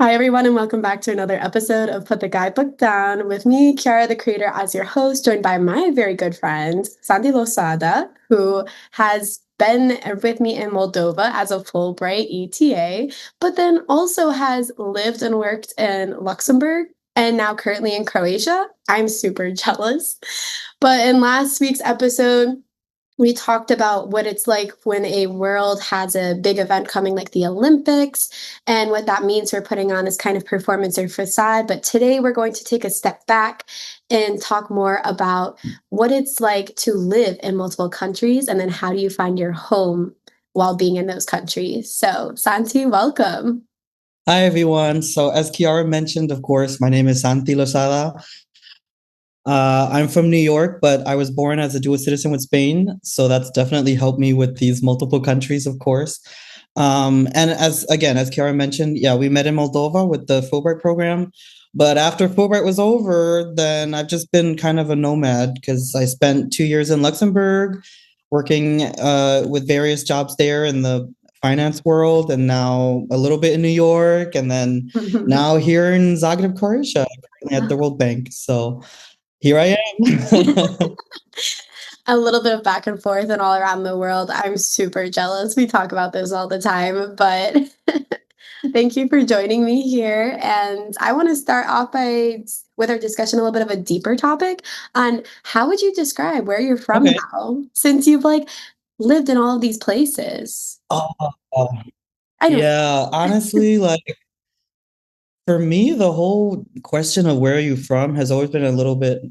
Hi, everyone, and welcome back to another episode of Put the Guidebook Down with me, Kiara, the creator, as your host, joined by my very good friend, Santi Losada, who has been with me in Moldova as a Fulbright ETA, but then also has lived and worked in Luxembourg and now currently in Croatia. I'm super jealous. But in last week's episode, we talked about what it's like when a world has a big event coming like the Olympics and what that means for putting on this kind of performance or facade. But today we're going to take a step back and talk more about what it's like to live in multiple countries and then how do you find your home while being in those countries. So, Santi, welcome. Hi, everyone. So, as Kiara mentioned, of course, my name is Santi Losada. I'm from New York, but I was born as a dual citizen with Spain. So, that's definitely helped me with these multiple countries, of course. And as Kiara mentioned, yeah, we met in Moldova with the Fulbright program. But after Fulbright was over, then I've just been kind of a nomad because I spent 2 years in Luxembourg working with various jobs there in the finance world, and now a little bit in New York, and then now here in Zagreb, Croatia, currently at the World Bank. So here I am. A little bit of back and forth and all around the world. I'm super jealous. We talk about this all the time, but thank you for joining me here. And I want to start off with our discussion a little bit of a deeper topic on how would you describe where you're from Okay. now, since you've like lived in all of these places. Oh, I don't. yeah. Honestly, like for me, the whole question of where are you from has always been a little bit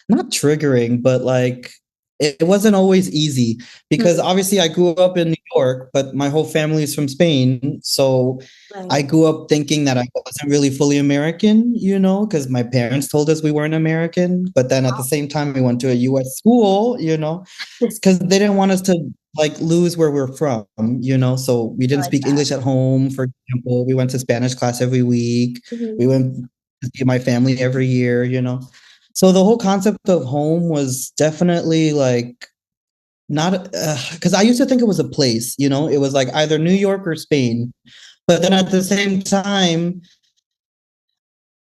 not triggering, but like it wasn't always easy because Mm, obviously I grew up in New York, but my whole family is from Spain. So I right. grew up thinking that I wasn't really fully American, because my parents told us we weren't American. But then at the same time, we went to a US school, because they didn't want us to like lose where we're from. So we I didn't like speak that. English at home, for example. We went to Spanish class every week. Mhm. We went to see my family every year. So the whole concept of home was definitely like not because I used to think it was a place. It was like either New York or Spain. But then at the same time,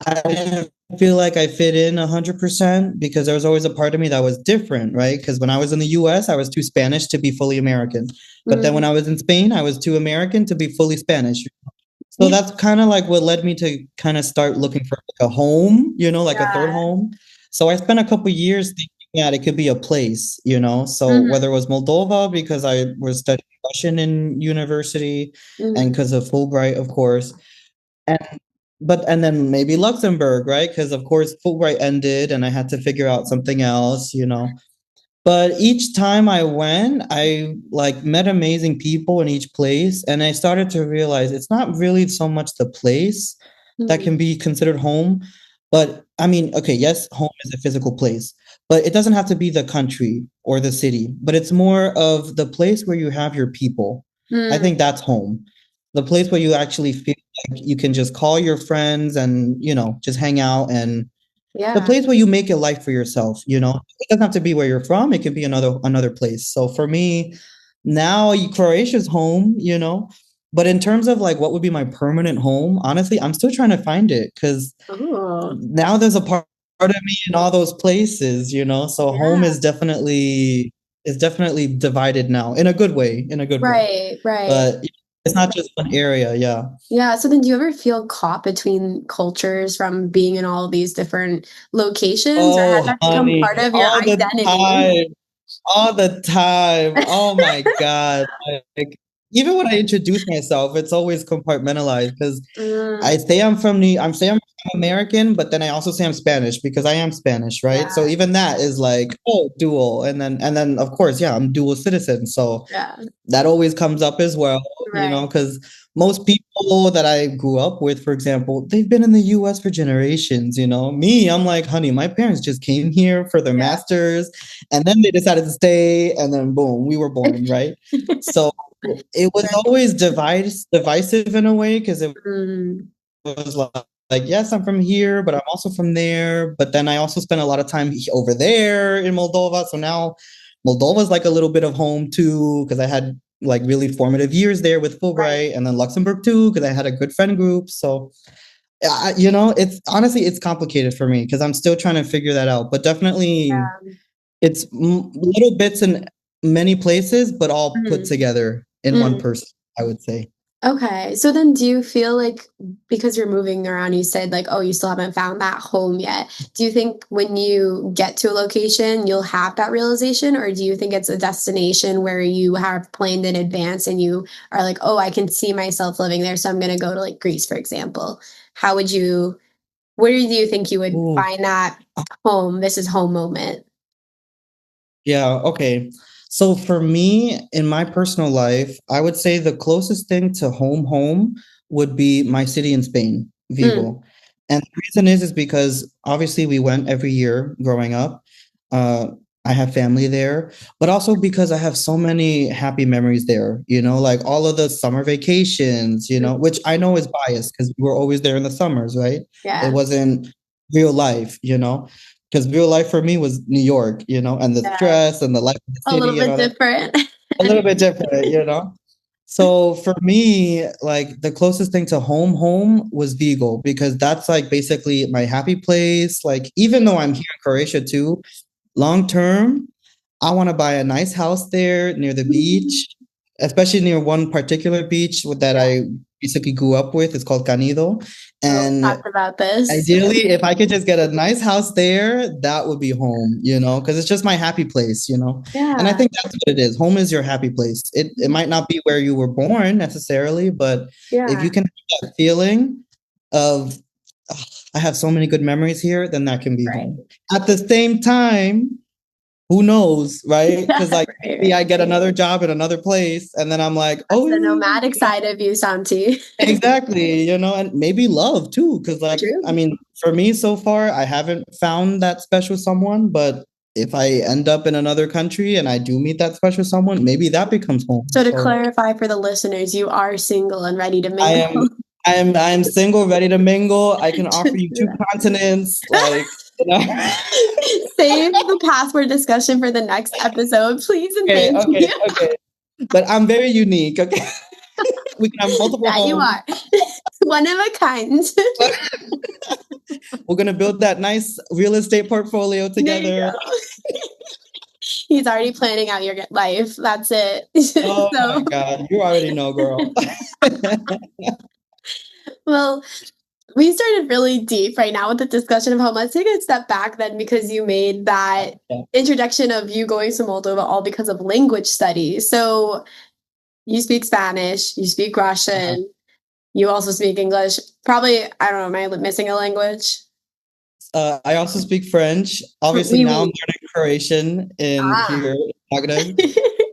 I didn't feel like I fit in 100% because there was always a part of me that was different, right? Because when I was in the US, I was too Spanish to be fully American. But then when Mm, I was in Spain, I was too American to be fully Spanish. So yeah. that's kind of like what led me to kind of start looking for like a home, like a third Yeah. home. So I spent a couple years thinking that it could be a place. So Mhm, whether it was Moldova because I was studying Russian in university and mhm. because of Fulbright, of course. And and then maybe Luxembourg, right? Because of course Fulbright ended and I had to figure out something else. But each time I went, I like met amazing people in each place, and I started to realize it's not really so much the place that Mhm. can be considered home, but I mean, okay, yes, home is a physical place, but it doesn't have to be the country or the city, but it's more of the place where you have your people. I Mm, think that's home. The place where you actually feel like you can just call your friends and, just hang out, and the yeah. place where you make a life for yourself. It doesn't have to be where you're from. It could be another place. So for me, now Croatia's home. But in terms of like what would be my permanent home, honestly, I'm still trying to find it because Oh, now there's a part of me in all those places. So home yeah. is definitely divided now in a good way, in a good way. Right, right. But it's not just one area, yeah. Yeah. So then do you ever feel caught between cultures from being in all these different locations, or has Oh, that become honey, part of your all the identity? time. All the time. Oh my God. Like, even when I introduce myself, it's always compartmentalized because I Mm, say I'm American, but then I also say I'm Spanish because I am Spanish, right? So yeah, even that is like, oh, dual. And then of course, yeah, I'm dual citizen. So yeah, that always comes up as well, right. because most people that I grew up with, for example, they've been in the US for generations. Me, I'm like, honey, my parents just came here for their Yeah. masters and then they decided to stay and then boom, we were born, right? So it was Right. always divisive in a way because it Mm, was like, yes, I'm from here, but I'm also from there. But then I also spent a lot of time over there in Moldova. So now Moldova's like a little bit of home too, because I had like really formative years there with right. Fulbright, and then Luxembourg too, because I had a good friend group. So it's honestly it's complicated for me because I'm still trying to figure that out. But definitely, Yeah. it's little bits in many places, but all put Mhm. together in one Mm. person, I would say. Okay. So then do you feel like because you're moving around, you said like, oh, you still haven't found that home yet. Do you think when you get to a location, you'll have that realization, or do you think it's a destination where you have planned in advance and you are like, oh, I can see myself living there, so I'm going to go to like Greece, for example? How would you, where do you think you would Ooh. find that home? This is home moment. Yeah, okay. So for me, in my personal life, I would say the closest thing to home would be my city in Spain, Mm, Vigo. And the reason is because obviously we went every year growing up. Uh, I have family there, but also because I have so many happy memories there, like all of the summer vacations, mm, which I know is biased because we were always there in the summers, right? It yeah. wasn't real life. Because real life for me was New York, and the Yeah. stress and the life of the A little city and bit all that. different. A little bit different. So for me, like the closest thing to home was Vigo because that's like basically my happy place. Like even though I'm here in Croatia too, long term, I want to buy a nice house there near the beach, especially near one particular beach that Yeah. I basically grew up with. It's called Canido. Oh, And talked about this. ideally, if I could just get a nice house there, that would be home, because it's just my happy place. And I Yeah. think that's what it is. Home is your happy place. It might not be where you were born necessarily, but if Yeah. you can have that feeling of, "Ugh, I have so many good memories here," then that can be Right. home. At the same time, who knows, right? Because Yeah. like Right. maybe Right. I get another job in another place, and then I'm like, That's the oh, nomadic side of you, Santi. exactly, and maybe love too, because like, I True. mean, for me so far, I haven't found that special someone, but if I end up in another country and I do meet that special someone, maybe that becomes home. So to So clarify for the listeners, you are single and ready to I mingle. am, I am single, ready to mingle. I can offer you two continents, like, you know. Save the password discussion for the next episode, please and Okay, thank okay, you. okay. But I'm very unique. Okay, we can have multiple That you homes. are. One of a kind. We're gonna build that nice real estate portfolio There you together. go. He's already planning out your life. That's it. Oh my So, God, you already know, girl. well, we started really deep right now with the discussion of home. Let's take a step back then because you made that Yeah. introduction of you going to Moldova all because of language studies. So you speak Spanish, you speak Uh-huh. Russian, you also speak English. Probably, I don't know, am I missing a language? I also speak French. Obviously, Oui, now I'm oui. learning Croatian in Ah. here in Zagreb,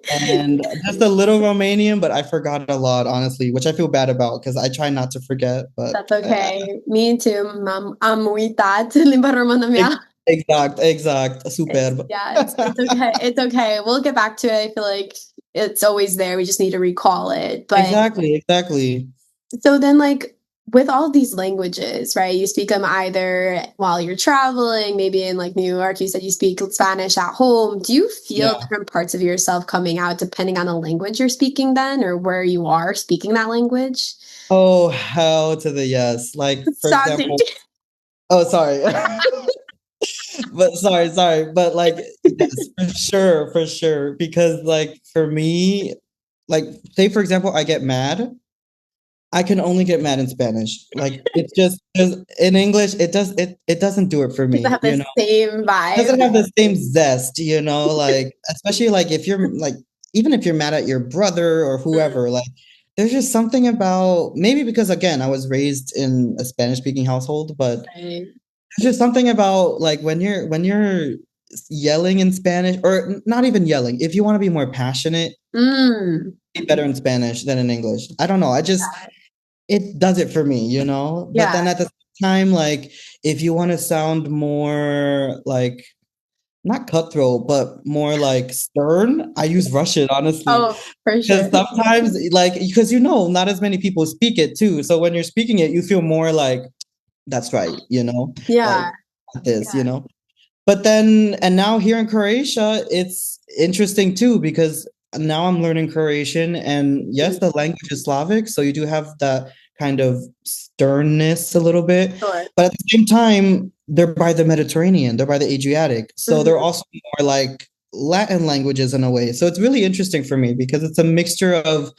and just a little Romanian, but I forgot a lot, honestly, which I feel bad about because I try not to forget. But That's okay. Me too. Am uitat limba română mea. exact, superb. Yeah, it's okay. It's okay. We'll get back to it. I feel like it's always there. We just need to recall it. But Exactly. so then, like, with all these languages, right? You speak them either while you're traveling, maybe in like New York, you said you speak Spanish at home. Do you feel Yeah. different parts of yourself coming out depending on the language you're speaking then or where you are speaking that language? Oh, hell to the yes. Like, for Santi. example, oh, sorry. But sorry. But like, yes, for sure. Because like for me, like say for example, I get mad. I can only get mad in Spanish. Like it's just 'cause in English, it doesn't do it for Doesn't me, have the same doesn't vibe. have the same zest, like especially like if you're like even if you're mad at your brother or whoever, like there's just something about maybe because again, I was raised in a Spanish speaking household, but Right. there's just something about like when you're yelling in Spanish or not even yelling, if you want to be more passionate, Mm. be better in Spanish than in English. I don't know. I just it does it for me. But Yeah. then at the same time, like if you want to sound more like not cutthroat, but more like stern, I use Russian, honestly. Oh, for Because sure. sometimes, like, because not as many people speak it too. So when you're speaking it, you feel more like, that's right, Yeah. like this. But then, and now here in Croatia, it's interesting too, because now I'm learning Croatian. And yes, the language is Slavic. So you do have that kind of sternness a little bit. Sure. But at the same time, they're by the Mediterranean, they're by the Adriatic. So they're Hmm. also more like Latin languages in a way. So it's really interesting for me because it's a mixture of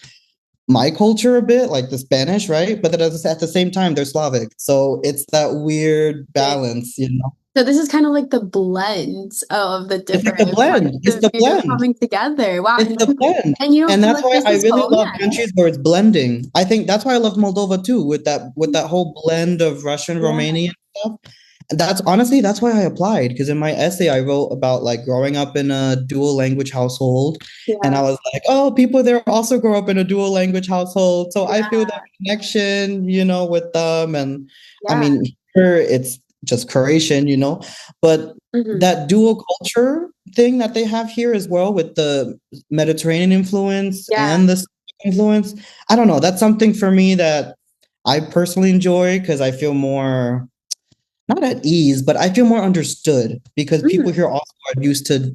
my culture a bit, like the Spanish, right? But then at the same time, they're Slavic. So it's that weird Okay. balance, you know? So this is kind of like the blend of the It's like the different parts blend. It's of the you blend. coming together. Wow. It's the blend. And you don't And feel that's like why this I is really home love yet? countries where it's blending. I think that's why I love Moldova too, with that whole blend of Russian, Yeah. Romanian stuff. And that's honestly that's why I applied because in my essay I wrote about like growing up in a dual language household. And I Yeah. was like, oh, people there also grow up in a dual language household. So I feel that Yeah. connection, you know, with them. And I Yeah. mean, here it's just Croatian, you know, but Hmm. that dual culture thing that they have here as well with the Mediterranean influence Yeah. and the influence. I don't know. That's something for me that I personally enjoy because I feel more not at ease, but I feel more understood because people Mm. here also are used to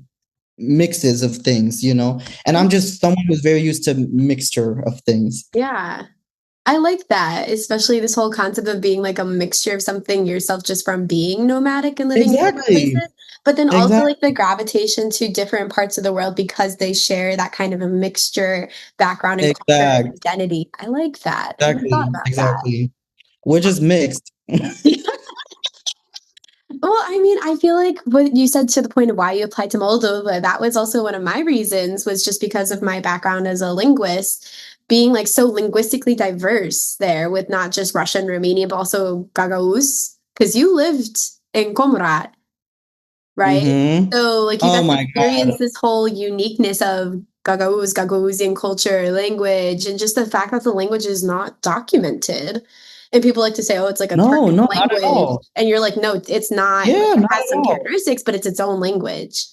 mixes of things, you know, and I'm just someone who's very used to mixture of things. Yeah. I like that, especially this whole concept of being like a mixture of something yourself just from being nomadic and living in different Exactly. places, but then also like the Exactly. gravitation to different parts of the world because they share that kind of a mixture background and culture and Exactly. identity. I like that. I never thought Exactly. about that. Exactly. We're just mixed. Well, I mean, I feel like what you said to the point of why you applied to Moldova, that was also one of my reasons, was just because of my background as a linguist, being like so linguistically diverse there with not just Russian, Romanian, but also Gagauz, because you lived in Comrat, right? Mm-hmm. So like you Oh got to my experience God. this whole uniqueness of Gagauzian culture, language, and just the fact that the language is not documented. And people like to say, oh, it's like a No, Turkish no, not at language. all. And you're like, no, it's not. Like Yeah, it not has at some all. characteristics, but it's its own language.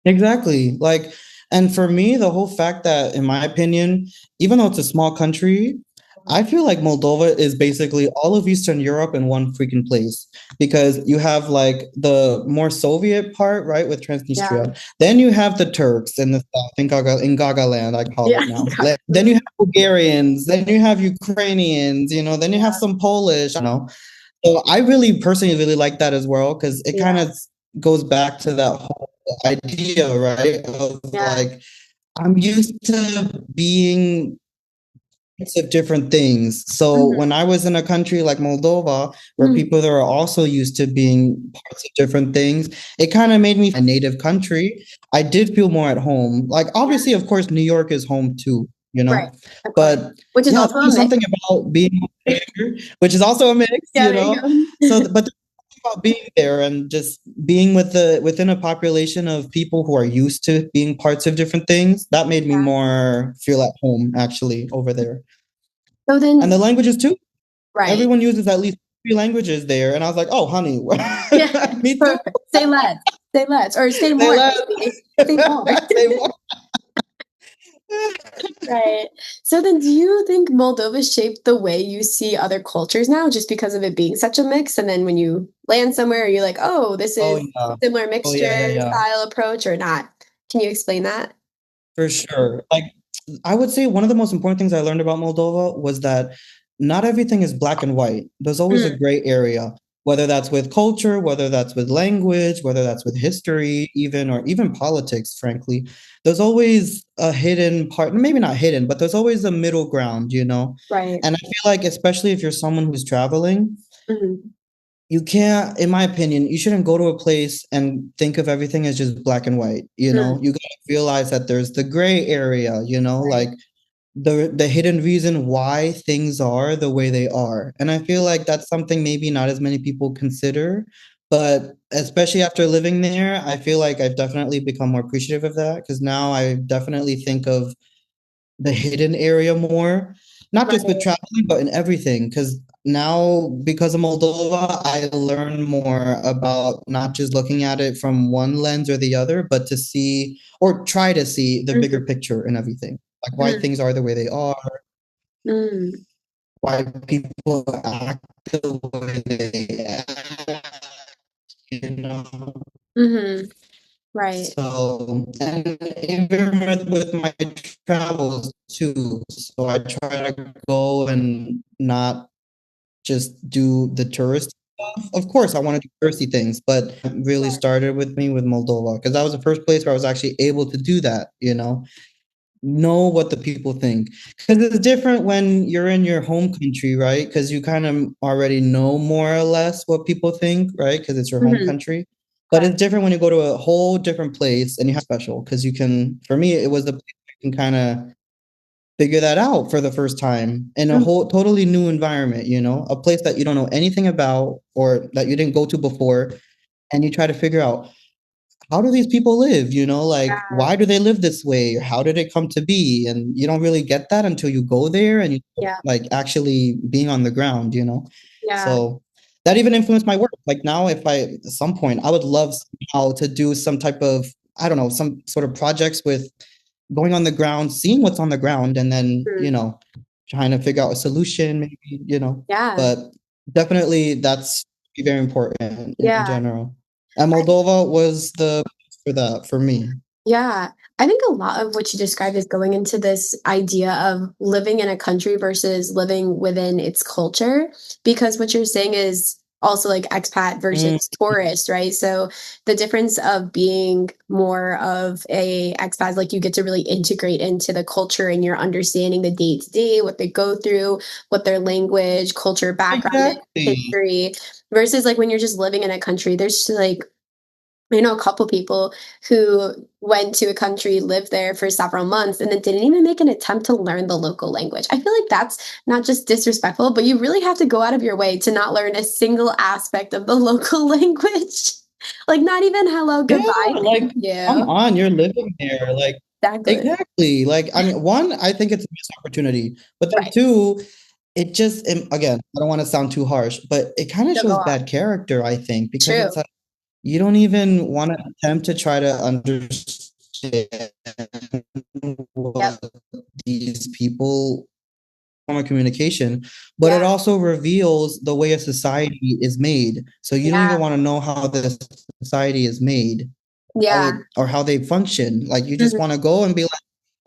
Exactly. Like, and for me, the whole fact that, in my opinion, even though it's a small country, I feel like Moldova is basically all of Eastern Europe in one freaking place because you have like the more Soviet part, right, with Yeah. Transnistria. Then you have the Turks in the south, in Gagaland, I call Yeah. it now. Then you have Bulgarians, then you have Ukrainians, you know, then you have Yeah. some Polish, you know. So I really personally really like that as well because it kind Yeah. of goes back to that whole idea, right? Of Yeah. like I'm used to being parts of different things. So Mhm. when I was in a country like Moldova, where Mhm. people that are also used to being parts of different things, it kind of made me my native country. I did feel more at home. Like Yeah. obviously, of course, New York is home too, you Right. know. Of course. But Which is yeah, also a there's mix. something about being there, which is also a mix, Yeah, you there you know. go. So, but about being there and just being within a population of people who are used to being parts of different things, that made me Yeah. more feel at home actually over there. So And then, the languages too. right. Everyone uses at least three languages there. And I was like, oh, honey, Yeah. me too. Perfect. Say less. Say less. Or say Say more, less. maybe. Say more. Say more. Right. So then, do you think Moldova shaped the way you see other cultures now just because of it being such a mix? And then when you land somewhere, you're like, oh, this Oh is yeah. similar Oh yeah, yeah, mixture yeah. style approach or not? Can you explain that? For sure. Like I would say one of the most important things I learned about Moldova was that not everything is black and white. There's always a Mm, gray area, whether that's with culture, whether that's with language, whether that's with history, even or even politics, frankly. There's always a hidden part, maybe not hidden, but there's always a middle ground, you know? right. And I feel like, especially if you're someone who's traveling, Mhm. you can't, in my opinion, you shouldn't go to a place and think of everything as just black and white. You know, Mm, you gotta realize that there's the gray area, you know, right. like the hidden reason why things are the way they are. And I feel like that's something maybe not as many people consider, but especially after living there, I feel like I've definitely become more appreciative of that because now I definitely think of the hidden area more, not just with Right. traveling, but in everything. Because now, because of Moldova, I learn more about not just looking at it from one lens or the other, but to see or try to see the bigger Mhm. picture in everything, like why Mm, things are the way they are, mm, why people act the way they act, you know. mhm. Right. So, and even with my travels too. So I try to go and not just do the tourist stuff. Of course, I want to do touristy things, but it really started with me with Moldova because that was the first place where I was actually able to do that, know what the people think. Because it's different when you're in your home country, right? Because you kind of already know more or less what people think, right? Because it's your home Mhm. country. But it's Correct. different when you go to a whole different place and you have special because you can, for me, it was the place you can kind of figure that out for the first time in a Mhm. whole totally new environment, a place that you don't know anything about or that you didn't go to before. And you try to figure out how do these people live? Like Yeah. why do they live this way? How did it come to be? And you don't really get that until you go there and you Yeah. like actually being on the ground. Yeah. So that even influenced my work. Like now, if I at some point I would love somehow to do some type of, I don't know, some sort of projects with going on the ground, seeing what's on the ground, and then, Mhm. trying to figure out a solution, maybe. Yeah. But definitely that's very important in Yeah. general. And Moldova was the for that for me. Yeah. I think a lot of what you described is going into this idea of living in a country versus living within its culture. Because what you're saying is also like expat Mm, versus tourist, right? So the difference of being more of a expat is like you get to really integrate into the culture and you're understanding the day to day, what they go through, what their language, culture, background is, exactly. history, versus like when you're just living in a country, there's just like I know a couple people who went to a country, lived there for several months, and then didn't even make an attempt to learn the local language. I feel like that's not just disrespectful, but you really have to go out of your way to not learn a single aspect of the local language. Like, not even hello, Yeah, goodbye, like thank come you. on, you're living there. Like Exactly. exactly. Like I mean, one, I think it's a missed opportunity, but then Right. two, it just again, I don't want to sound too harsh, but it kind of So go shows on. bad character, I think, because True. it's like you don't even want to attempt to try to understand Yep. what these people form of communication, but it Yeah. also reveals the way a society is made. So you don't Yeah. even want to know how this society is made, how it Yeah. or how they function. Like you just Mhm. want to go and be like,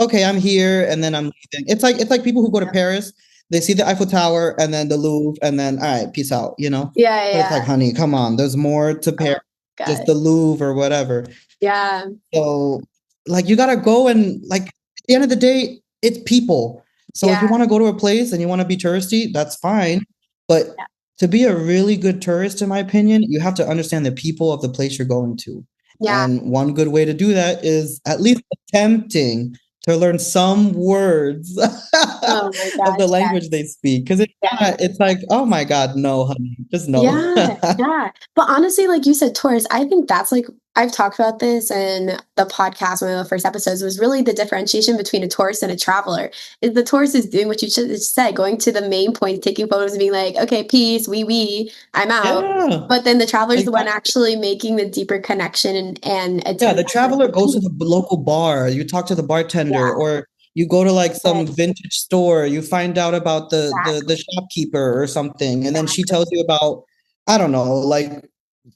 okay, I'm here, and then I'm leaving. It's like people who go to Yep. Paris, they see the Eiffel Tower and then the Louvre, and then all right, peace out. Yeah. But it's like, Yeah. honey, come on, there's more to Paris, Oh, just God. the Louvre or whatever. Yeah. So, like, you gotta go and like at the end of the day, it's people. So if you Yeah. want to go to a place and you want to be touristy, that's fine. But Yeah. to be a really good tourist, in my opinion, you have to understand the people of the place you're going to. Yeah. And one good way to do that is at least attempting to learn some words Oh my of the gosh. language they speak. Because it's Yeah. not, it's like, oh my God, no, honey, just no. Yeah, yeah. But honestly, like you said, tourists, I think that's like I've talked about this in the podcast. One of the first episodes was really the differentiation between a tourist and a traveler. Is the tourist is doing what you just said, going to the main point, taking photos, and being like, "Okay, peace, wee, I'm out." Yeah, But then the traveler is the one exactly. actually making the deeper connection and Yeah, attempt the to learn traveler the goes to language. the local bar, you talk to the bartender, Yeah, or you go to like some right, vintage store, you find out about the exactly, shopkeeper or something, and then she exactly. tells you about, I don't know, like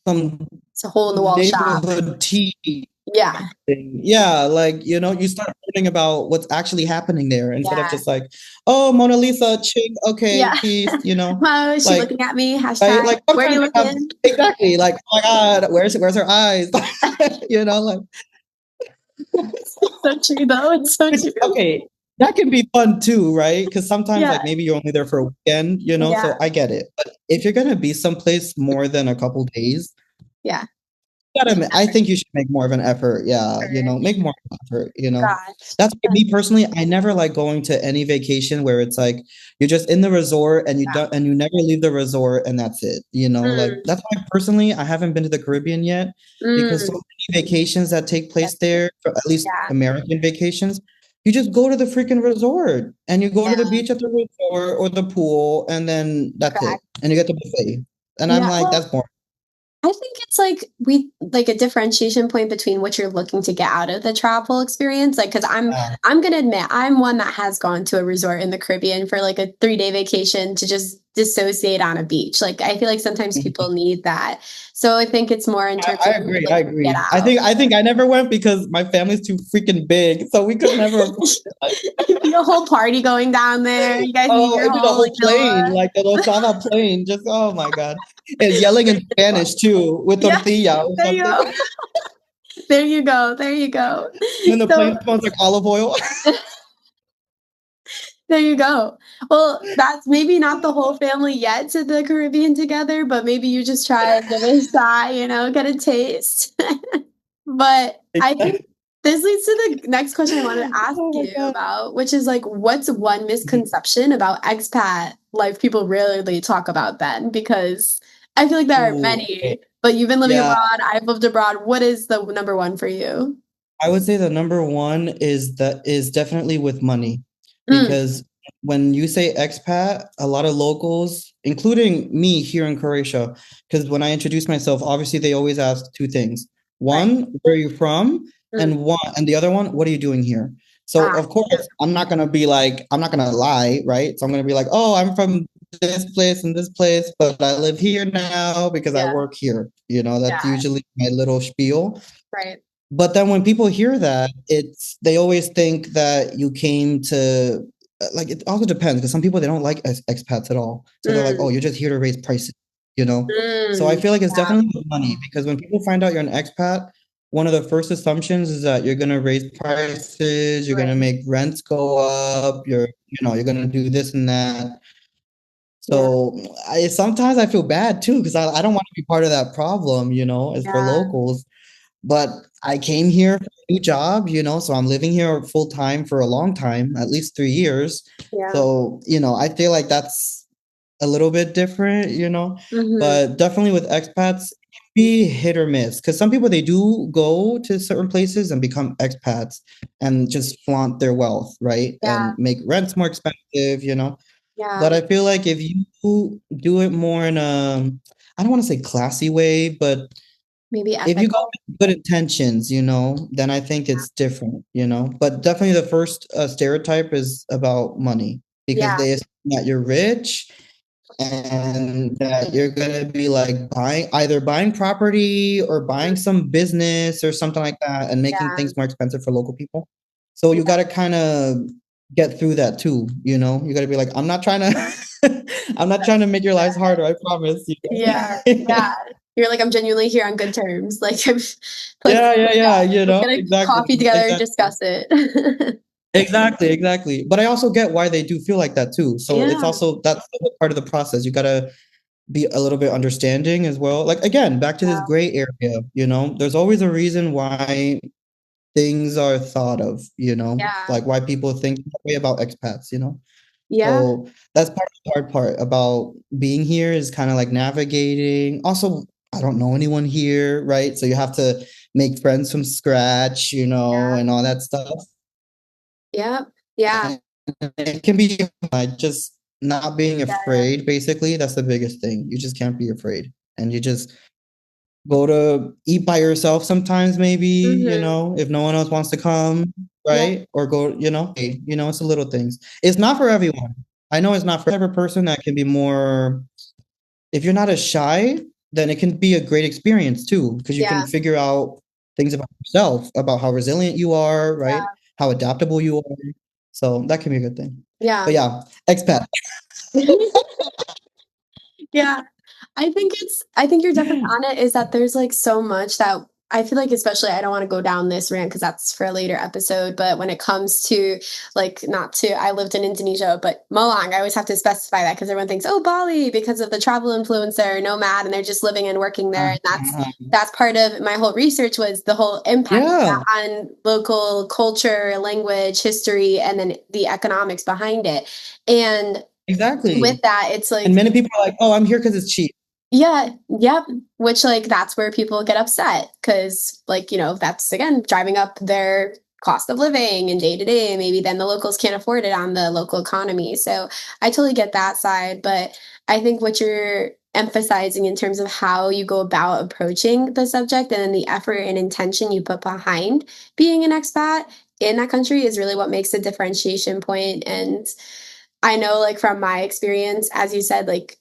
some It's a hole in the wall shop. neighborhood tea Yeah, thing. Yeah, like you start learning about what's actually happening there instead of yeah, just like, oh, Mona Lisa, chick, okay, yeah. peace. Oh, is she Like looking at me? right? Hashtag. Like Where are sometimes you you have looking? exactly like, oh my God, where's her eyes? Like So true, though. It's so which, true. okay, that can be fun too, right? Because sometimes, Yeah, like, maybe you're only there for a weekend, yeah, so I get it. But if you're gonna be someplace more than a couple days, yeah. I think you should make more of an effort. Yeah, For make more of an effort. gosh. That's why me personally, I never like going to any vacation where it's like you're just in the resort and you Yeah. don't and you never leave the resort and that's it. Like Mm, that's why personally I haven't been to the Caribbean yet because so mm, many vacations that take place that's there, for at least yeah, American vacations, you just go to the freaking resort and you go to the yeah, beach at the resort or the pool and then that's it. correct. And you get the buffet. And I'm Yeah, like, well, that's boring. I think it's like we like a differentiation point between what you're looking to get out of the travel experience. Like, because I'm gonna admit I'm one that has gone to a resort in the Caribbean for like a 3-day vacation to just dissociate on a beach. Like I feel like sometimes people need that. So I think it's more in terms I of agree. I like get agree. out. I think I never went because my family's too freaking big, so we could never. The whole party going down there. You guys need Oh, your it'd be the whole like whole plane, villa. like the Losada plane. Just oh my god, and yelling in Spanish too with Yeah, tortilla or there you something. go. There you go. There you go. And then the So plane smells like olive oil. there you go. Well, that's maybe not the whole family yet to the Caribbean together, but maybe you just try and give it a try, get a taste. But I think this leads to the next question I wanted to ask Oh my you god. about, which is like, what's one misconception about expat life people rarely talk about then? Because I feel like there are Ooh, many, but you've been living yeah, abroad, I've lived abroad. What is the number one for you? I would say the number one is definitely with money, Mm, because when you say expat, a lot of locals, including me here in Croatia, because when I introduce myself, obviously they always ask two things. right. One, where are you from? Mm. And the other one, what are you doing here? So Ah, of yeah, course, I'm not gonna lie, right? So I'm gonna be like, oh, I'm from this place and this place, but I live here now because I yeah, work here. You know, that's yeah, usually my little spiel. right. But then when people hear that, they always think that you came to like it also depends because some people they don't like expats at all. So they're like, "Oh, Mm, you're just here to raise prices," you know? So I mm, feel like it's yeah, definitely the money because when people find out you're an expat, one of the first assumptions is that you're gonna raise prices, you're gonna right. make rents go up, you're gonna do this and that. Yeah, So sometimes I feel bad too because I don't want to be part of that problem, as for yeah, locals. But I came here for a new job, so I'm living here full time for a long time, at least 3 years. yeah. So, I feel like that's a little bit different, Mm-hmm. but definitely with expats, it can be hit or miss because some people they do go to certain places and become expats and just flaunt their wealth, right? Yeah, And make rents more expensive. But yeah. I feel like if you do it more in I don't want to say classy way, but Maybe if you go ethical. with good intentions, then I think it's different. But definitely the first stereotype is about money because Yeah, they assume that you're rich and that you're gonna be like buying property or buying some business or something like that and making yeah, things more expensive for local people. So you yeah, gotta kind of get through that too. You gotta be like, I'm not trying to I'm not trying to make your lives harder, I promise you. yeah, yeah. You're like, I'm genuinely here on good terms. Like, Yeah, yeah, yeah, yeah, let's get a exactly, coffee together and exactly, discuss it. exactly. But I also get why they do feel like that too. So it's Yeah, also that's part of the process. You gotta be a little bit understanding as well. Like again, back to this yeah, gray area. There's always a reason why things are thought of, yeah, like why people think that way about expats. yeah, So that's part of the hard part about being here is kind of like navigating. Also, I don't know anyone here, right? So you have to make friends from scratch, yeah, and all that stuff. yeah, yeah, And it can be like just not being yeah. afraid, basically. That's the biggest thing. You just can't be afraid. And you just go to eat by yourself sometimes, maybe, Mm-hmm. if no one else wants to come, Yeah, right? Or go, it's the little things. It's not for everyone. I know it's not for every person that can be more, if you're not as shy, then it can be a great experience too, because you can yeah, figure out things about yourself, about how resilient you are, right? How adaptable you are. So that can be a good thing. But yeah, yeah, expat. yeah. Yeah. I think you're definitely on it is that there's like so much that I feel like especially I don't want to go down this rant because that's for a later episode, but when it comes to like not to I lived in Indonesia, but Malang, I always have to specify that because everyone thinks, oh Bali, because of the travel influencer, nomad, and they're just living and working there. And that's part of my whole research was the whole impact of Yeah, that on local culture, language, history, and then the economics behind it. And with exactly. that, it's And like many people are like, oh, I'm here because it's cheap. yeah, yep. Which like that's where people get upset because like, that's again driving up their cost of living and day to day. Maybe then the locals can't afford it on the local economy. So I totally get that side. But I think what you're emphasizing in terms of how you go about approaching the subject and then the effort and intention you put behind being an expat in that country is really what makes the differentiation point. And I know, like, from my experience, as you said, like,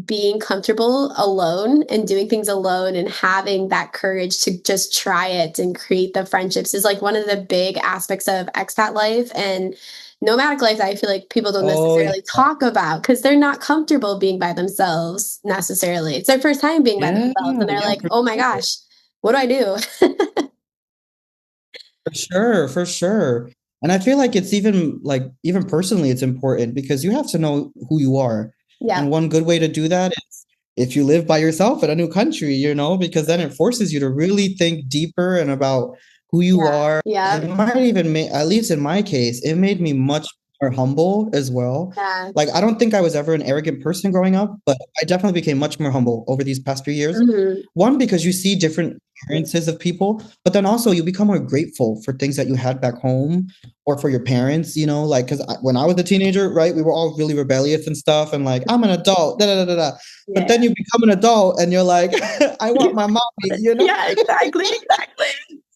being comfortable alone and doing things alone and having that courage to just try it and create the friendships is like one of the big aspects of expat life and nomadic life that I feel like people don't Oh, yeah. necessarily talk about because they're not comfortable being by themselves necessarily. It's their first time being by Yeah, themselves and they're yeah, like, oh my gosh, what do I do? for sure, for sure. And I feel like it's even like even personally it's important because you have to know who you are. Yeah, And one good way to do that is if you live by yourself in a new country, because then it forces you to really think deeper and about who you yeah, are. yeah, It might even make, at least in my case, it made me much more humble as well. yeah. Like I don't think I was ever an arrogant person growing up, but I definitely became much more humble over these past few years. Mhm. One, because you see different experiences of people, but then also you become more grateful for things that you had back home or for your parents, like, because when I was a teenager, right, we were all really rebellious and stuff, and like, I'm an adult, da da da da da. But Yeah. then you become an adult and you're like, I want my mommy. Yeah, exactly, exactly.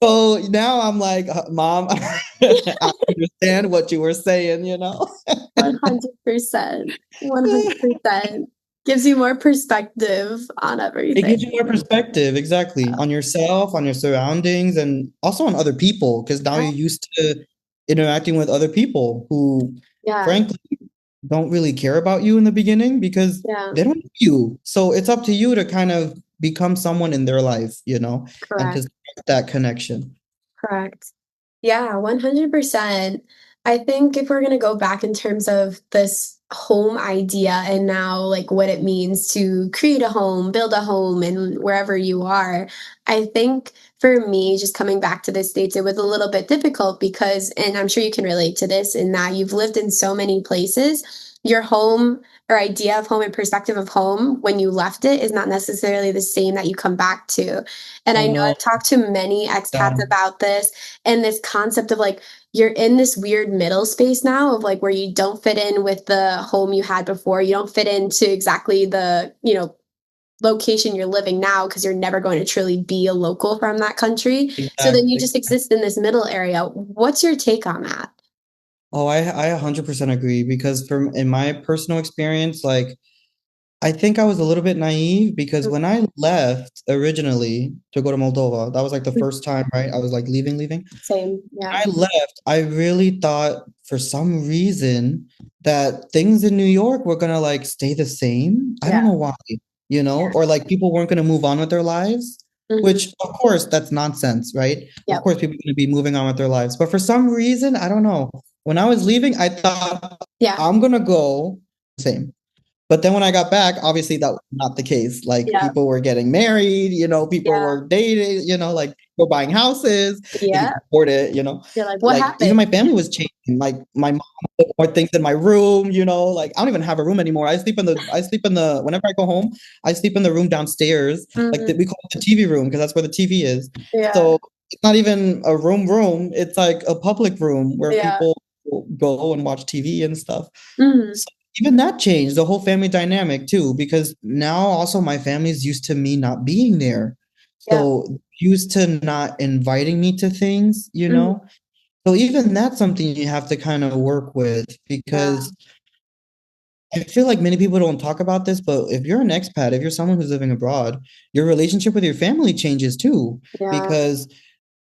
So now I'm like, Mom, I understand what you were saying. 100%. 100%. Gives you more perspective on It everything. gives you more perspective, exactly, on yourself, on your surroundings, and also on other people, because now Yeah, you're used to interacting with other people who, yeah, frankly, don't really care about you in the beginning because yeah, they don't know you. So it's up to you to kind of become someone in their life, and to correct, start that connection. correct. Yeah, 100%. I think if we're gonna go back in terms of this home idea and now, like, what it means to create a home, build a home, and wherever you are, I think for me, just coming back to the States, it was a little bit difficult because and I'm sure you can relate to this in that you've lived in so many places, your home or idea of home and perspective of home when you left it is not necessarily the same that you come back to. And I Oh know no. I've talked to many expats Yeah. about this and this concept of like you're in this weird middle space now of like where you don't fit in with the home you had before. You don't fit into exactly the, location you're living now because you're never going to truly be a local from that country. So then you Exactly. just exist in this middle area. What's your take on that? Oh, I 100% agree because from in my personal experience, like I think I was a little bit naive because when I left originally to go to Moldova, that was like the Mhm. first time, right? I was like leaving. Same. Yeah. I left, I really thought for some reason that things in New York were gonna like stay the same. I don't Yeah. know why, or like people weren't gonna move on with their lives, Hmm. which of course that's nonsense, right? Of Yep. course people are gonna be moving on with their lives. But for some reason, I don't know. When I was leaving, I thought Yeah. I'm gonna go same. But then when I got back, obviously that was not the case. Like Yeah. people were getting married, people Yeah. were dating, like people buying houses, they Yeah. could afford it. You're like, what Like even happened? my family was changing. Like my mom put more things in my room, like I don't even have a room anymore. I sleep in the whenever I go home, I sleep in the room downstairs. Like Hmm. we call it the TV room because that's where the TV is. Yeah. So it's not even a room. It's like a public room where Yeah. people go and watch TV and stuff. Hmm. So even that changed the whole family dynamic too, because now also my family's used to me not being there. Yeah. So used to not inviting me to things. Hmm. So even that's something you have to kind of work with Yeah. because I feel like many people don't talk about this, but if you're an expat, if you're someone who's living abroad, your relationship with your family changes too, Yeah. because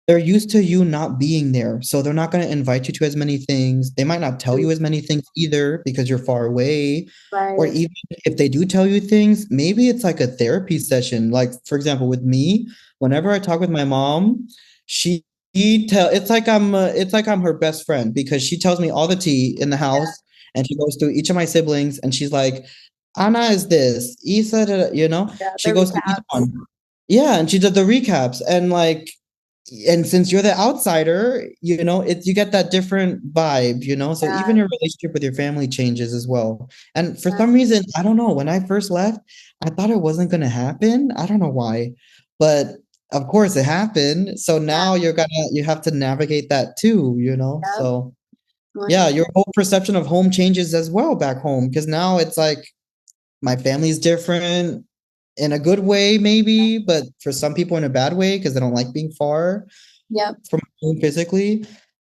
they're used to you not being there. So they're not going to invite you to as many things. They might not tell Mm. you as many things either because you're far away. Or Right. even if they do tell you things, maybe it's like a therapy session. Like, for example, with me, whenever I talk with my mom, she it's like I'm her best friend because she tells me all the tea in the Yeah. house and she goes through each of my siblings and she's like, Anna is this, Isa, Yeah. The she goes through each recaps. one. Yeah, and she did the recaps and like and since you're the outsider, you get that different vibe. So Yeah. even your relationship with your family changes as well. And for Yeah. some reason, I don't know, when I first left, I thought it wasn't going to happen. I don't know why, but of course it happened. So now you have to navigate that too. Yeah. So yeah, 100. your whole perception of home changes as well back home because now it's like my family's different in a good way, maybe, but for some people in a bad way because they don't like being far Yep. from home physically.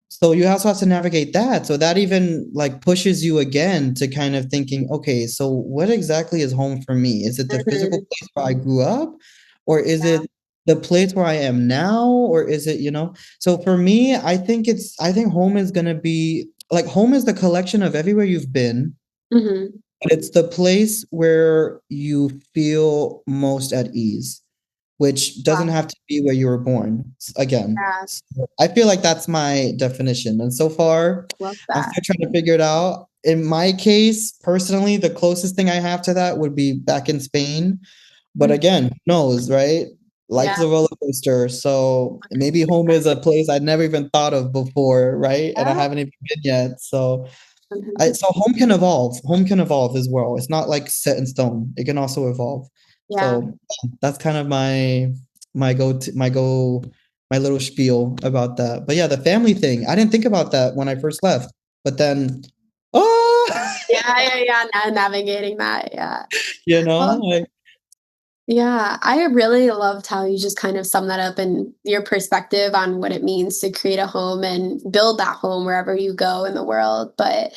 so you also have to navigate that. So that even like pushes you again to kind of thinking, okay, so what exactly is home for me? Is it the physical Mhm. place where I grew up, or is Yeah. it the place where I am now, or is it, so for me, I think home is gonna be like home is the collection of everywhere you've been, Mhm. but it's the place where you feel most at ease, which doesn't Wow. have to be where you were born. Again, Yeah. so I feel like that's my definition. And so far, Love I'm that. still trying to figure it out. In my case, personally, the closest thing I have to that would be back in Spain. But Mhm. again, who knows, right? Life is Yeah. a roller coaster. So maybe home is a place I'd never even thought of before, right? And I Yeah. haven't even been yet. So Mhm. so home can evolve. Home can evolve as well. It's not like set in stone. It can also evolve. Yeah. So that's kind of my go to my go my little spiel about that. But yeah, the family thing. I didn't think about that when I first left. But then oh Yeah, yeah, yeah. Navigating that. Yeah. Well, like yeah, I really loved how you just kind of sum that up and your perspective on what it means to create a home and build that home wherever you go in the world. But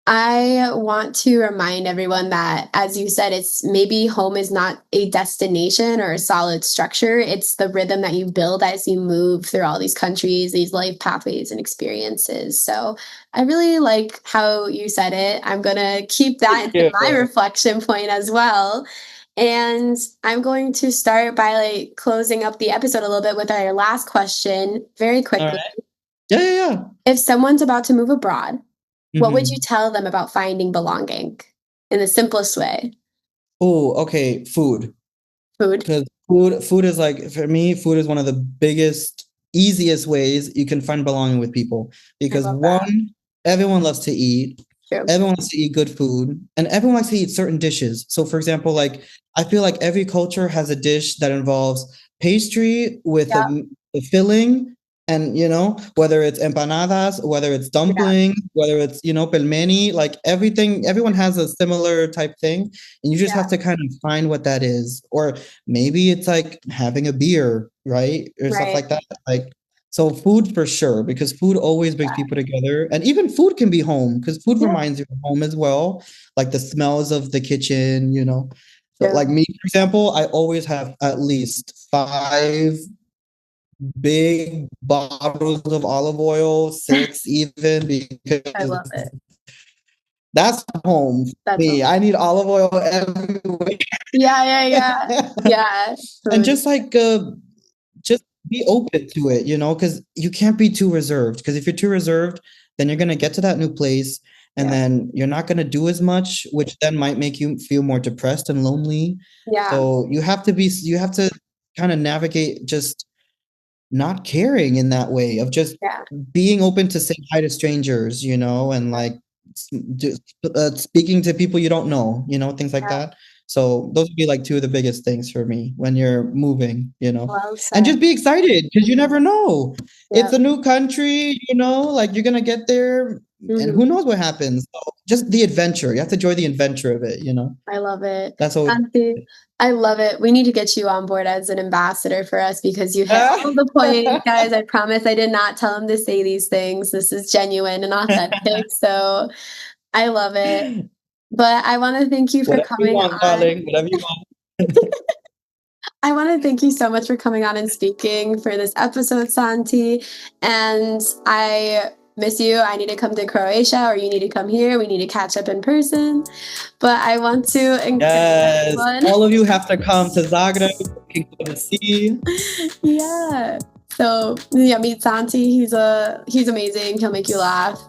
I want to remind everyone that, as you said, it's maybe home is not a destination or a solid structure. It's the rhythm that you build as you move through all these countries, these life pathways and experiences. So I really like how you said it. I'm going to keep that into yeah. my reflection point as well. And I'm going to start by like closing up the episode a little bit with our last question very All quickly. right. Yeah, yeah, If someone's about to move abroad, yeah. what would you tell them about finding belonging in the simplest way? Oh, okay. Food. Food. Because food is like for me, food is one of the biggest, easiest ways you can find belonging with people. I Because love that. one, everyone loves to eat, True. everyone wants to eat good food, and everyone likes to eat certain dishes. So for example, like I feel like every culture has a dish that involves pastry with Yeah. a filling, and whether it's empanadas, whether it's Yeah. dumpling, whether it's pelmeni, like everything, everyone has a similar type thing, and you just Yeah. have to kind of find what that is. Or maybe it's like having a beer, right? Or stuff Right. like that. Like, so food for sure, because food always brings people together. And even food can be home because food Yeah. reminds you of home as well. Like the smells of the kitchen. So like True. me, for example, I always have at least 5 big bottles of olive oil, 6 even, I because love it. that's home for That's me. all. I need olive oil everywhere. Yeah. Yeah. Yeah. Yeah. And Food. just be open to it, because you can't be too reserved. Because if you're too reserved, then you're gonna get to that new place, and Yeah. then you're not gonna do as much, which then might make you feel more depressed and lonely. Yeah. So you have to kind of navigate just not caring in that way of just Yeah. being open to say hi to strangers, and like just speaking to people you don't know, things like Yeah. that. So those would be like 2 of the biggest things for me when you're moving. Well And said. just be excited because you never know. It's Yeah. a new country, like you're gonna get there and who Hmm. knows what happens. So just the adventure. You have to enjoy the adventure of it. I love it. That's always Santi, I love it. We need to get you on board as an ambassador for us because you hit all the points. Guys, I promise I did not tell him to say these things. This is genuine and authentic. So I love it. But I want to thank you for whatever you coming want, on. darling. Whatever you want. I want to thank you so much for coming on and speaking for this episode, Santi. And I miss you. I need to come to Croatia or you need to come here. We need to catch up in person. But I want to encourage Yes, everyone. all of you have to come to Zagreb. You can go to see. Yeah. So yeah, meet Santi. He's amazing. He'll make you laugh.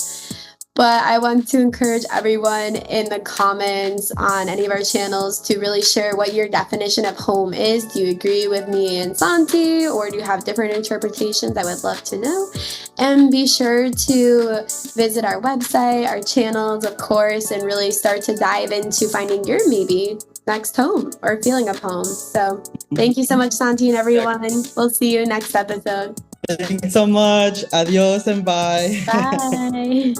But I want to encourage everyone in the comments on any of our channels to really share what your definition of home is. Do you agree with me and Santi, or do you have different interpretations? I would love to know. And be sure to visit our website, our channels, of course, and really start to dive into finding your maybe next home or feeling of home. So thank you so much, Santi, and everyone. We'll see you next episode. Thank you so much. Adios and bye. Bye.